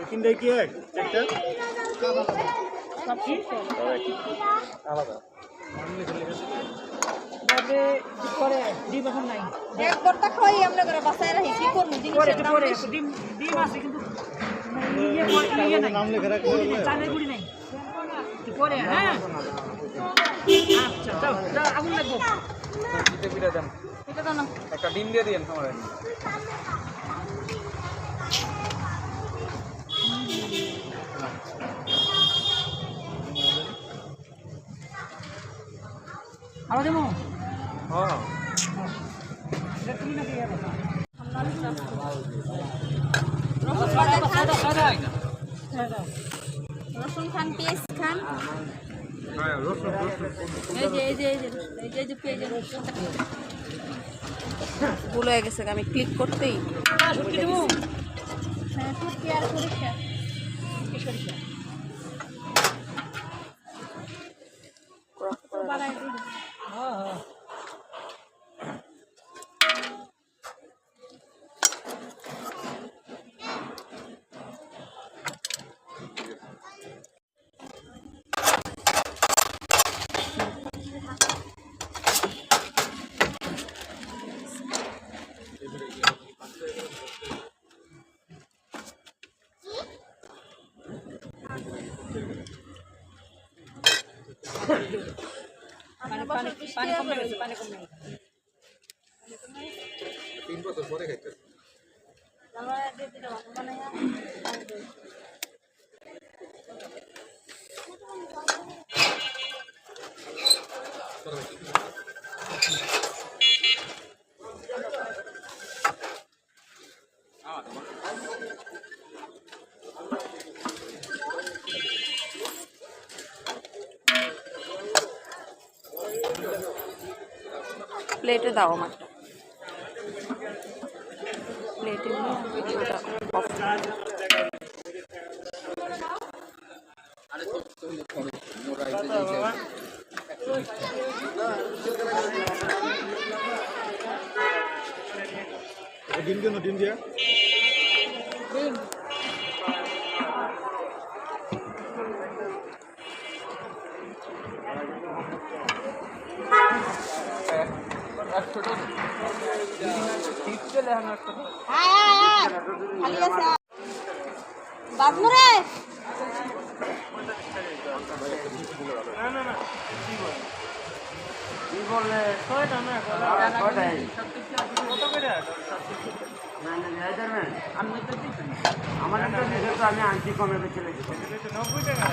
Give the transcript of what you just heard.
এখানটাই কি এক একটা আলাদা একবারটা খাই আমরা করে বাসায় রাখি কি করব জিনিসের দাম বেশি ডিম আছে কিন্তু নাম লেখা রাখলে চালের গুড়ি নাই পরে হ্যাঁ আচ্ছা যাও যাও আগুন লাগবো পিঠা দেন এটা দাও না একটা ডিম দিয়ে দিন আমারে আরো দেবো হ্যাঁ তুমি না দিয়ে রসুন খান পেঁয়াজ খান হ্যাঁ রসুন এই যে পেঁয়াজ রসুন ভুল হয়ে গেছে আমি ক্লিক করতেই শুটকি দেবো হ্যাঁ শুটকি আর সরিষা পানি কমে গেছে পানি কমে গেছে 3 বছর পরে খাইতে প্লেটে দাও আমারটা প্লেটে ভিডিওটা অফ ডিম কেন ডিম দিয়া বাবুরে কি বললে ছয়টা না ছয়টাই কত করে আমার একটা নিজের আমি আনছি কমে বেশি লেগেছে 90 টাকা